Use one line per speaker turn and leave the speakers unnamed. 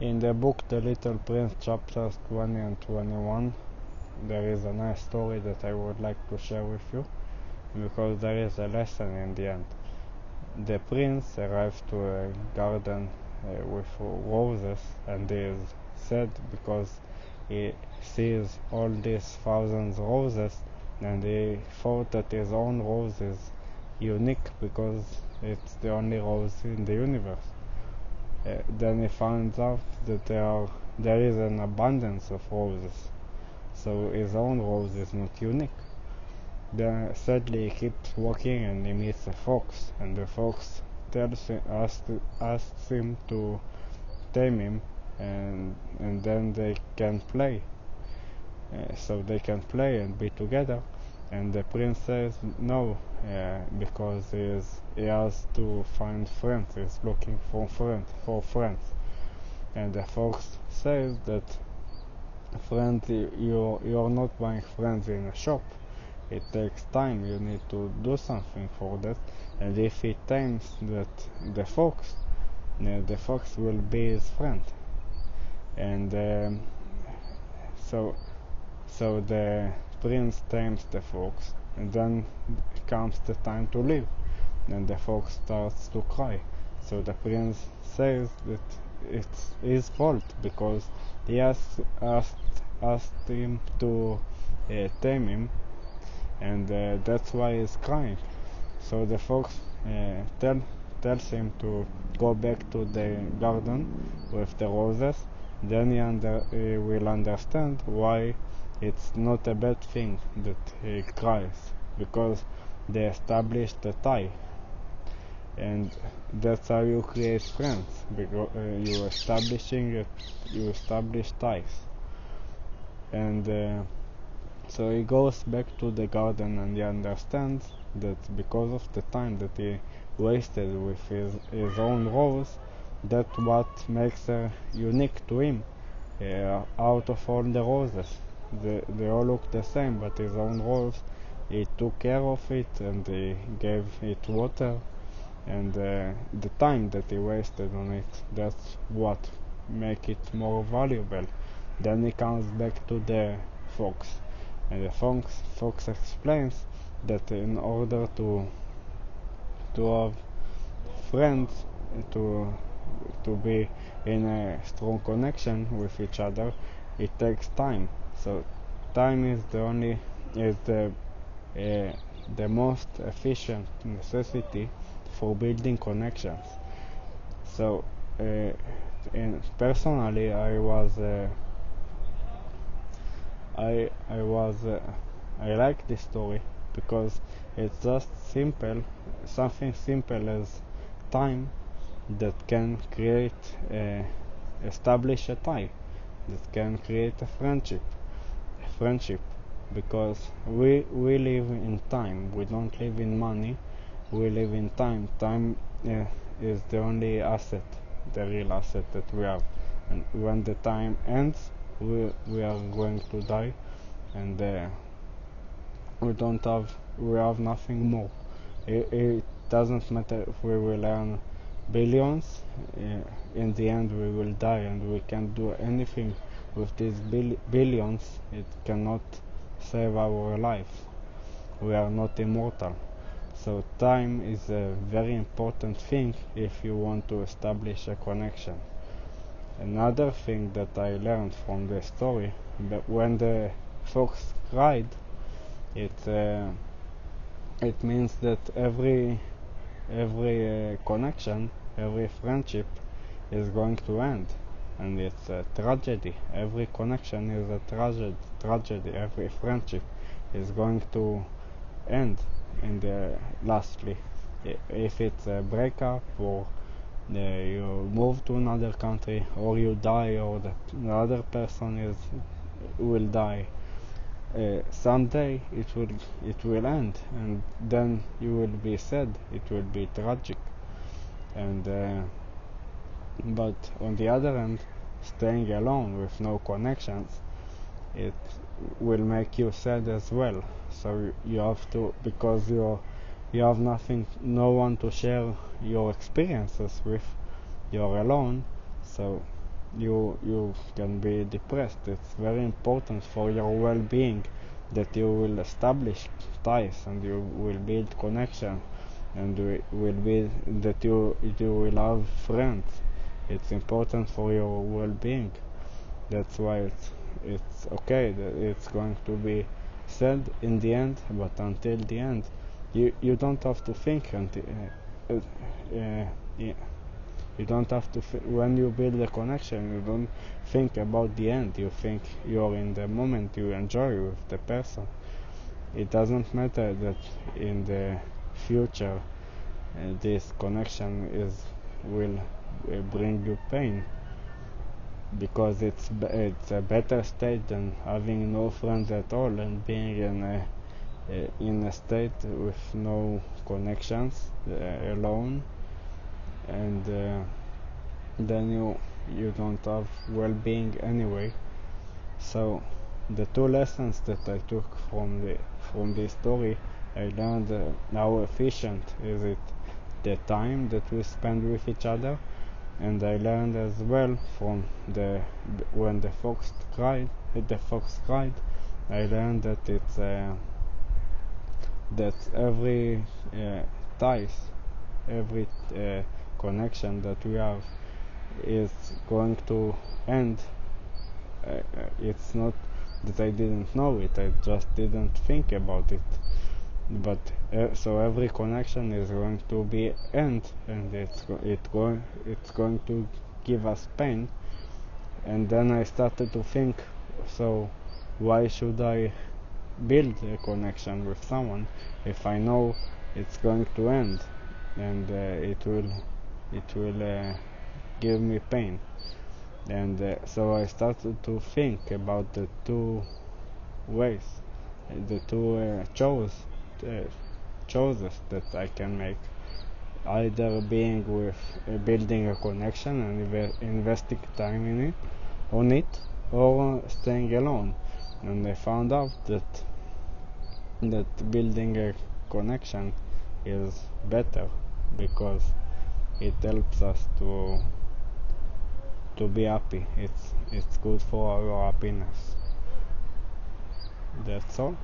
In the book The Little Prince, chapters 20 and 21, there is a nice story that I would like to share with you, because there is a lesson in the end. The prince arrived to a garden with roses, and he is sad because he sees all these thousands of roses, and he thought that his own rose is unique because it's the only rose in the universe. Then he finds out that there is an abundance of roses, so his own rose is not unique. Then sadly he keeps walking and he meets a fox, and the fox asks him to tame him, and then they can play. So they can play and be together, and the prince says no, because he has to find friends. He's looking for friends, and the fox says that friends, you're not buying friends in a shop. It takes time. You need to do something for that. And if he tames the fox will be his friend. And so the prince tames the fox, and then comes the time to leave, and the fox starts to cry. So the prince says that it's his fault because he asked him to tame him, and that's why he's crying. So the fox tells him to go back to the garden with the roses. Then he will understand why it's not a bad thing that he cries, because they established a tie, and that's how you create friends, because you establish ties. And so he goes back to the garden, and he understands that because of the time that he wasted with his own rose, that's what makes her unique to him. Out of all the roses, they all look the same, but his own rose, he took care of it, and he gave it water, and the time that he wasted on it, that's what make it more valuable. Then he comes back to the fox, and the fox explains that in order to have friends, to be in a strong connection with each other, it takes time. So time is the most efficient necessity for building connections. So personally, I like this story because it's just something simple as time that can establish a tie, that can create a friendship, because we live in time. We don't live in money. We live in time. Time is the only asset, the real asset that we have. And when the time ends, we are going to die, and we have nothing more. It doesn't matter if we will earn billions. In the end we will die, and we can't do anything with these billions. It cannot save our life. We are not immortal. So time is a very important thing if you want to establish a connection. Another thing that I learned from the story, that when the fox cried, it means that every connection, every friendship is going to end, and it's a tragedy. Every connection is a tragedy. Every friendship is going to end lastly. If it's a breakup, or you move to another country, or you die, or that another person will die, someday it will end, and then you will be sad. It will be tragic. And but on the other hand, staying alone with no connections, it will make you sad as well. So you have to, because you have no one to share your experiences with. You're alone, so you can be depressed. It's very important for your well-being that you will establish ties and you will build connection and that you will have friends. It's important for your well-being. That's why it's okay that it's going to be said in the end, but until the end, you don't have to think until yeah. You don't have to when you build a connection, you don't think about the end. You think you're in the moment, you enjoy with the person. It doesn't matter that in the future this connection will bring you pain, because it's a better state than having no friends at all and being in a state with no connections, alone, and then you don't have well-being anyway. So the two lessons that I took from the story, I learned how efficient is it the time that we spend with each other, and I learned as well from when the fox cried, I learned that it's that every ties, every connection that we have is going to end. It's not that I didn't know it, I just didn't think about it. But so every connection is going to be end, and it's going to give us pain. And then I started to think, so why should I build a connection with someone if I know it's going to end, and it will give me pain? And so I started to think about the two ways, the two choices that I can make, either being with building a connection and investing time on it, or staying alone. And I found out that building a connection is better, because it helps us to be happy. It's good for our happiness. That's all.